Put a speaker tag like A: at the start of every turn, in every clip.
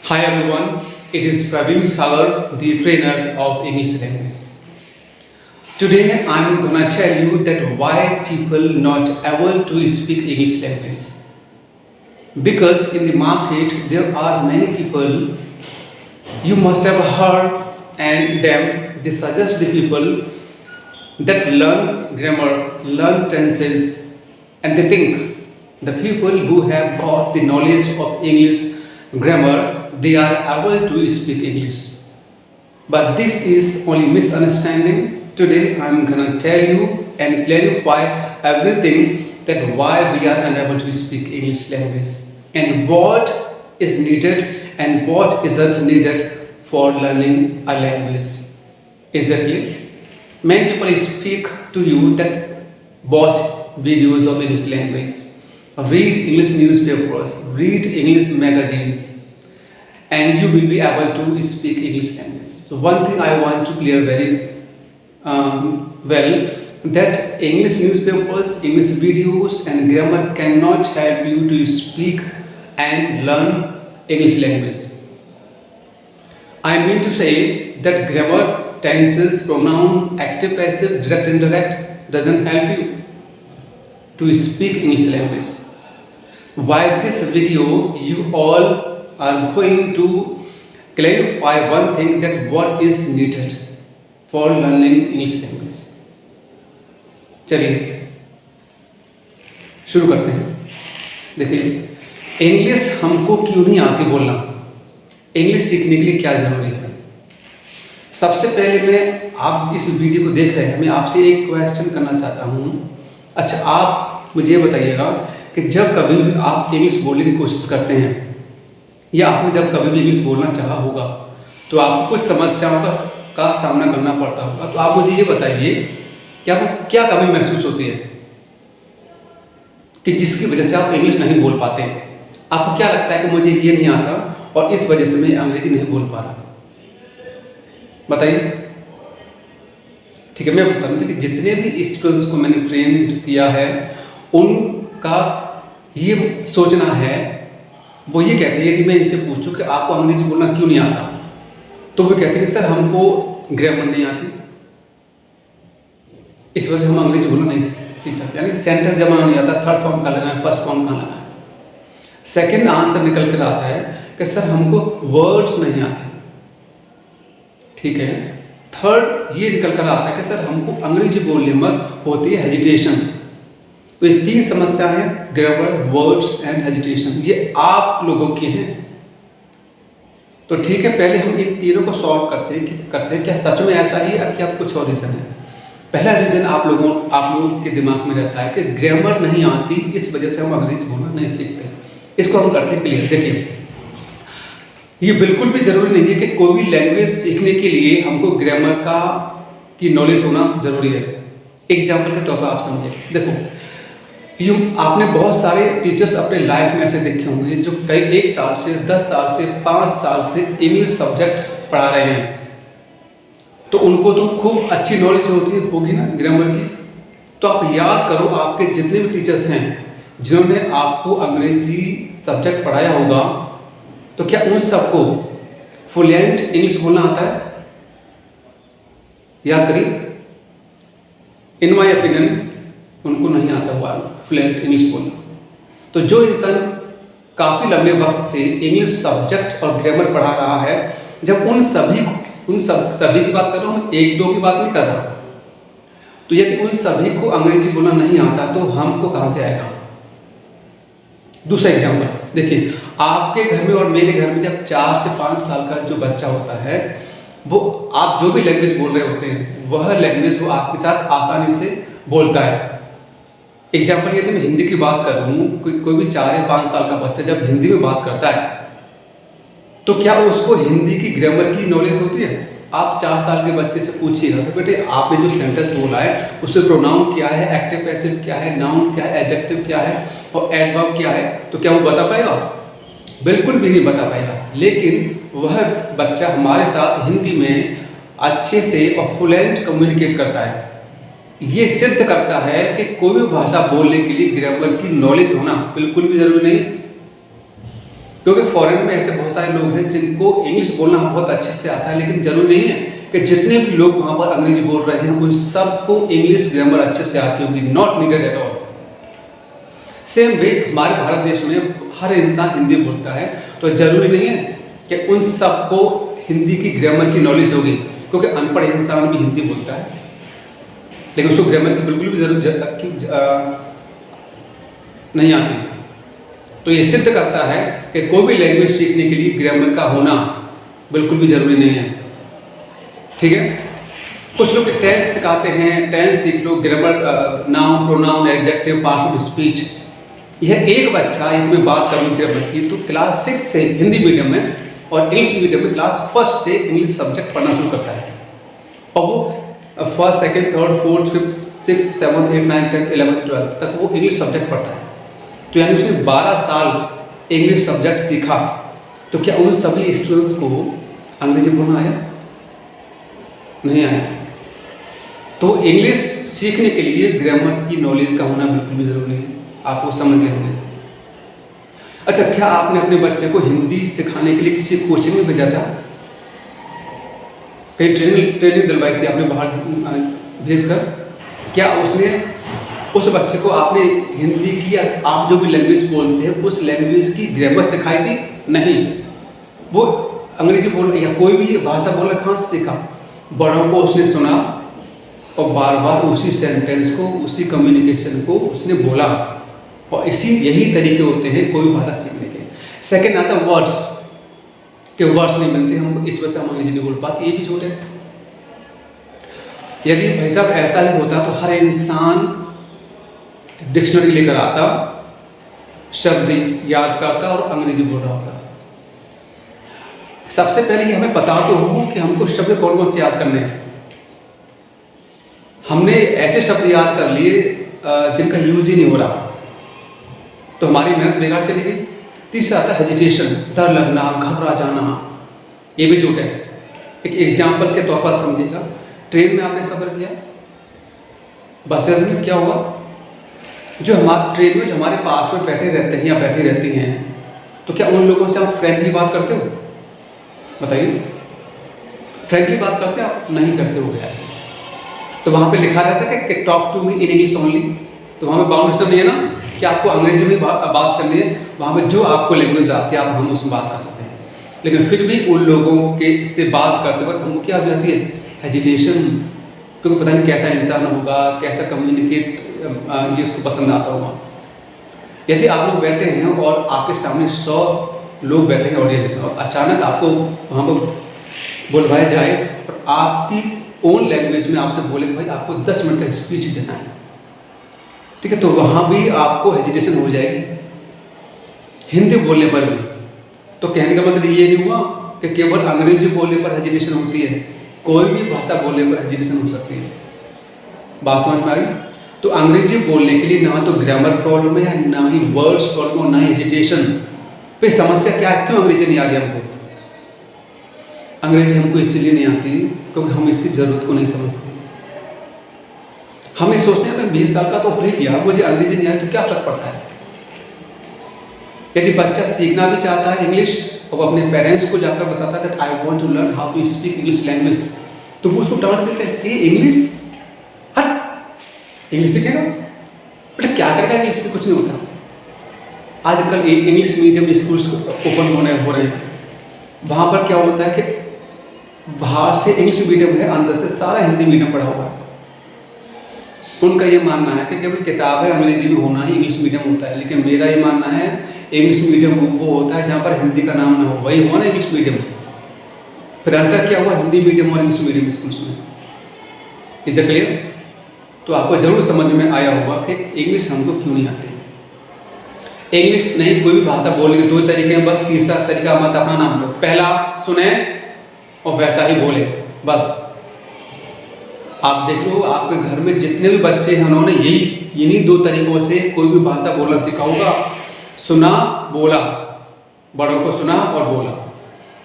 A: Hi everyone, it is Praveen Sagar, the trainer of English language. Today I am gonna tell you that why people not able to speak English language. Because in the market there are many people you must have heard and them they suggest the people that learn grammar, learn tenses, and they think the people who have got the knowledge of English grammar they are able to speak English. But this is only misunderstanding. Today I am gonna tell you and clarify everything that why we are unable to speak English language and what is needed and what isn't needed for learning a language. Exactly. Many people speak to you that watch videos of English language, read English newspapers, read English magazines, and you will be able to speak English language. So one thing I want to clear very well that English newspapers, English videos, and grammar cannot help you to speak and learn English language. I mean to say that grammar, tenses, pronoun, active, passive, direct, indirect doesn't help you to speak English language. By this video, you all are going to clarify one thing that what is needed for learning English language. चलिए शुरू करते हैं. देखिए English हमको क्यों नहीं आती बोलना, इंग्लिश सीखने के लिए क्या ज़रूरी है. सबसे पहले मैं आप इस वीडियो को देख रहे हैं, मैं आपसे एक क्वेश्चन करना चाहता हूँ. अच्छा आप मुझे ये बताइएगा कि जब कभी भी आप इंग्लिश बोलने की कोशिश करते हैं या आपने जब कभी भी इंग्लिश बोलना चाहा होगा तो आपको कुछ समस्याओं का सामना करना पड़ता होगा. तो आप मुझे ये बताइए कि आपको क्या कमी महसूस होती है कि जिसकी वजह से आप इंग्लिश नहीं बोल पाते. आपको क्या लगता है कि मुझे ये नहीं आता और इस वजह से मैं अंग्रेजी नहीं बोल पा रहा. बताइए. ठीक है, मैं बता दूँ कि जितने भी स्टूडेंट्स को मैंने ट्रेन किया है उनका ये सोचना है, वो ये कहते हैं यदि मैं इनसे पूछूं कि आपको अंग्रेजी बोलना क्यों नहीं आता तो वो कहते हैं कि सर हमको ग्रामर नहीं आती, इस वजह से हम अंग्रेजी बोलना नहीं सीख सकते. यानी सेंटेंस जमाना नहीं आता, थर्ड फॉर्म कहाँ लगाए, फर्स्ट फॉर्म कहाँ लगाए. सेकेंड आंसर निकल कर आता है कि सर हमको वर्ड्स नहीं आते. ठीक है. थर्ड ये निकल कर आता है कि सर हमको अंग्रेजी बोलने में होती है हेजिटेशन. तो ये तीन समस्या है, ग्रामर, वर्ड्स एंड हेजिटेशन, ये आप लोगों की हैं. तो ठीक है, पहले हम इन तीनों को सॉल्व करते हैं क्या सच में ऐसा ही है क्या कुछ और रीज़न है. पहला रीज़न आप लोगों के दिमाग में रहता है कि ग्रामर नहीं आती इस वजह से हम अंग्रेजी बोलना नहीं सीखते. इसको हम करते हैं क्लियर. देखिए ये बिल्कुल भी ज़रूरी नहीं है कि कोई भी लैंग्वेज सीखने के लिए हमको ग्रामर की नॉलेज होना ज़रूरी है. एग्जाम्पल के तौर पर आप समझिए. देखो आपने बहुत सारे टीचर्स अपने लाइफ में ऐसे देखे होंगे जो कई 1 साल से 10 साल से 5 साल से इंग्लिश सब्जेक्ट पढ़ा रहे हैं. तो उनको तो खूब अच्छी नॉलेज होगी ना ग्रामर की. तो आप याद करो आपके जितने भी टीचर्स हैं जिन्होंने आपको अंग्रेजी सब्जेक्ट पढ़ाया होगा तो क्या उन सबको फ्लुएंट इंग्लिश बोलना आता है? याद करिए. इन माय ओपिनियन उनको नहीं आता हुआ फ्लुएंट इंग्लिश बोलना. तो जो इंसान काफ़ी लंबे वक्त से इंग्लिश सब्जेक्ट और ग्रामर पढ़ा रहा है, जब उन सभी की बात कर रहा हूँ, 1-2 की बात नहीं कर रहा. तो यदि उन सभी को अंग्रेजी बोलना नहीं आता तो हमको कहाँ से आएगा. दूसरा एग्जाम्पल देखिए, आपके घर में और मेरे घर में जब 4 से 5 साल का जो बच्चा होता है वो आप जो भी लैंग्वेज बोल रहे होते हैं वह लैंग्वेज वो आपके साथ आसानी से बोलता है. एग्जाम्पल यदि मैं हिंदी की बात कर रहा हूँ, कोई भी 4 या 5 साल का बच्चा जब हिंदी में बात करता है तो क्या उसको हिंदी की ग्रामर की नॉलेज होती है? आप 4 साल के बच्चे से पूछिएगा कि बेटे आपने जो सेंटेंस बोला है उसमें प्रोनाउन क्या है, एक्टिव पैसिव क्या है, नाउन क्या है, एडजेक्टिव क्या है और एडवर्ब क्या है, तो क्या वो बता पाएगा? बिल्कुल भी नहीं बता पाएगा. लेकिन वह बच्चा हमारे साथ हिंदी में अच्छे से और फ्लुएंट कम्युनिकेट करता है. ये सिद्ध करता है कि कोई भी भाषा बोलने के लिए ग्रामर की नॉलेज होना बिल्कुल भी ज़रूरी नहीं. क्योंकि फॉरेन में ऐसे बहुत सारे लोग हैं जिनको इंग्लिश बोलना बहुत अच्छे से आता है, लेकिन जरूरी नहीं है कि जितने भी लोग वहाँ पर अंग्रेजी बोल रहे हैं उन सबको इंग्लिश ग्रामर अच्छे से आती होगी। Not needed at all. Same way हमारे भारत देश में हर इंसान हिंदी बोलता है, तो जरूरी नहीं है कि उन सबको हिंदी की ग्रामर की नॉलेज होगी, क्योंकि अनपढ़ इंसान भी हिंदी बोलता है लेकिन उसको ग्रामर की बिल्कुल भी जरूरत नहीं आती। तो ये सिद्ध करता है कि कोई भी लैंग्वेज सीखने के लिए ग्रामर का होना बिल्कुल भी ज़रूरी नहीं है। ठीक है, कुछ लोग टेंस सिखाते हैं, टेंस सीख लो, grammar, noun, pronoun, adjective, parts of speech. यह एक बच्चा यदि मैं बात करूँ ग्रामर की, तो क्लास 6 से हिंदी मीडियम में और इंग्लिश मीडियम में क्लास 1 से इंग्लिश सब्जेक्ट पढ़ना शुरू करता है, और वो 1st, 2nd, 3rd, 4th, 5th, 6th, 7th, 8th, 9th, 10th, 11th, 12th तक वो इंग्लिश सब्जेक्ट पढ़ता है। तो यानी उसने 12 साल इंग्लिश सब्जेक्ट सीखा। तो क्या उन सभी स्टूडेंट्स को अंग्रेजी बोलना आया? नहीं आया। तो इंग्लिश सीखने के लिए ग्रामर की नॉलेज का होना बिल्कुल भी जरूरी नहीं है, आप वो समझ गए होंगे। अच्छा, क्या आपने अपने बच्चे को हिंदी सिखाने के लिए किसी कोचिंग में भेजा था? कहीं ट्रेनिंग दिलवाई थी आपने बाहर भेजकर? क्या उसने उस बच्चे को आपने हिंदी की या आप जो भी लैंग्वेज बोलते हैं उस लैंग्वेज की ग्रामर सिखाई थी? नहीं। वो अंग्रेजी बोल या कोई भी भाषा बोलना कहाँ से सीखा? बड़ों को उसने सुना और बार बार उसी सेंटेंस को, उसी कम्युनिकेशन को उसने बोला, और यही तरीके होते हैं कोई भाषा सीखने के। सेकेंड आता है वर्ड्स, के वर्ड्स नहीं मिलते हमको, इस वजह से हम अंग्रेजी नहीं बोल पाते, ये भी झूठ है। यदि भाई साहब ऐसा ही होता तो हर इंसान डिक्शनरी लेकर आता, शब्द याद करता और अंग्रेजी बोल रहा होता। सबसे पहले ये हमें पता तो हो कि हमको शब्द कौन कौन से याद करने हैं। हमने ऐसे शब्द याद कर लिए जिनका यूज ही नहीं हो रहा, तो हमारी मेहनत बेकार चली गई। तीसरा आता है हेजिटेशन, डर लगना, घबरा जाना, ये भी झूठ है। एक एग्जाम्पल के तौर पर समझिएगा, ट्रेन में आपने सफ़र किया, बसेस में क्या हुआ, जो हमारे ट्रेन में जो हमारे पास में बैठे रहते हैं या बैठी रहती हैं, तो क्या उन लोगों से आप फ्रेंकली बात करते हो? बताइए, फ्रेंकली बात करते हो आप? नहीं करते हो गया। तो वहाँ पे लिखा रहता है कि talk to me in English only, तो वहाँ पे बाउंडेशन नहीं है ना कि आपको अंग्रेजी में बात करनी है। वहाँ पे जो आपको लैंग्वेज आती है आप हम उसमें बात कर सकते हैं, लेकिन फिर भी उन लोगों के से बात करते वक्त हमको क्या हो जाती है? हेजिटेशन, क्योंकि पता नहीं कैसा इंसान होगा, कैसा कम्युनिकेट ये उसको पसंद आता होगा। यदि आप लोग बैठे हैं और आपके सामने 100 लोग बैठे हैं ऑडियंस में, और अचानक आपको वहाँ पर बुलवाया जाए और आपकी ओन लैंग्वेज में आपसे बोले कि भाई आपको 10 मिनट का स्पीच देना है, ठीक है, तो वहाँ भी आपको हेजिटेशन हो जाएगी, हिंदी बोलने पर भी। तो कहने का मतलब ये नहीं हुआ कि केवल अंग्रेजी बोलने पर हेजिटेशन होती है, कोई भी भाषा बोलने पर हेजिटेशन हो सकती है। बात समझ में आई? तो अंग्रेजी बोलने के लिए ना तो ग्रामर प्रॉब्लम है, ना ही वर्ड्स प्रॉब्लम और ना ही हेजिटेशन। पे समस्या क्या है? क्यों अंग्रेजी नहीं आ रही हमको? अंग्रेजी हमको इसलिए नहीं आती क्योंकि हम इसकी ज़रूरत को नहीं समझते। हम ये सोचते हैं मैं 20 साल का तो हो ही गया, मुझे अंग्रेजी नहीं आई तो क्या फ़र्क पड़ता है। यदि बच्चा सीखना भी चाहता है इंग्लिश और अपने पेरेंट्स को जाकर बताता है that I want to learn how to speak English language, तो वो उसको डांट देते हैं, ये इंग्लिश, हट इंग्लिश सीखेगा बेटा, क्या करेगा इंग्लिश में? कुछ नहीं होता। आजकल इंग्लिश मीडियम स्कूल्स ओपन हो रहे हैं, वहाँ पर क्या होता है कि बाहर से इंग्लिश मीडियम है, अंदर से सारा हिंदी मीडियम पढ़ा हुआ है। उनका ये मानना है कि केवल किताबें अंग्रेजी में होना ही इंग्लिश मीडियम होता है, लेकिन मेरा ये मानना है इंग्लिश मीडियम वो होता है जहाँ पर हिंदी का नाम ना हो, वही हुआ ना इंग्लिश मीडियम। फिर अंतर क्या हुआ हिंदी मीडियम और इंग्लिश मीडियम स्कूल्स में? Is clear? तो आपको जरूर समझ में आया होगा कि इंग्लिश हमको क्यों नहीं आती। इंग्लिश नहीं, कोई भी भाषा बोलने के 2 तरीके हैं, बस तीसरा तरीका मत अपना नाम लो। पहला सुने और वैसा ही बोले, बस। आप देख लो आपके घर में जितने भी बच्चे हैं उन्होंने इन्हीं 2 तरीकों से कोई भी भाषा बोलना सीखा होगा, सुना, बोला, बड़ों को सुना और बोला।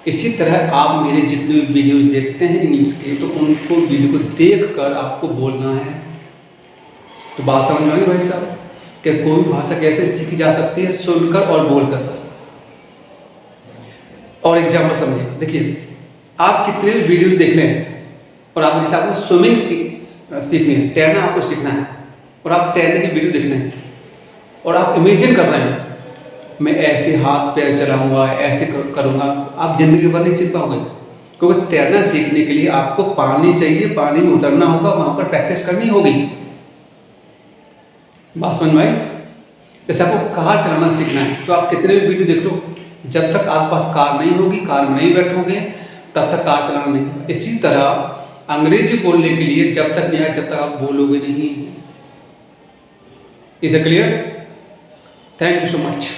A: इसी तरह आप मेरे जितने भी वीडियोस देखते हैं इंग्लिश के, तो उनको वीडियो को देखकर आपको बोलना है। तो बात समझ में आ गई भाई साहब कि कोई भाषा कैसे सीखी जा सकती है? सुनकर और बोलकर, बस। और एग्जाम्पल समझिए। देखिए, आप कितने भी वीडियोज देख रहे हैं और आप जैसे आपको स्विमिंग सीखनी है, तैरना आपको सीखना है, और आप तैरने की वीडियो देखना है और आप इमेजिन कर रहे हैं मैं ऐसे हाथ पैर चलाऊंगा, ऐसे करूंगा, आप जिंदगी भर नहीं सीख पाओगे। क्योंकि तैरना सीखने के लिए आपको पानी चाहिए, पानी में उतरना होगा, वहां पर प्रैक्टिस करनी होगी। बात समझ में आई? जैसे आपको कार चलाना सीखना है तो आप कितने भी वीडियो देख लो, जब तक आपके पास कार नहीं होगी, कार में नहीं बैठोगे, तब तक कार चलाना नहीं होगा। इसी तरह अंग्रेजी बोलने के लिए जब तक नहीं आए, जब तक आप बोलोगे नहीं। Is it clear? Thank you so much.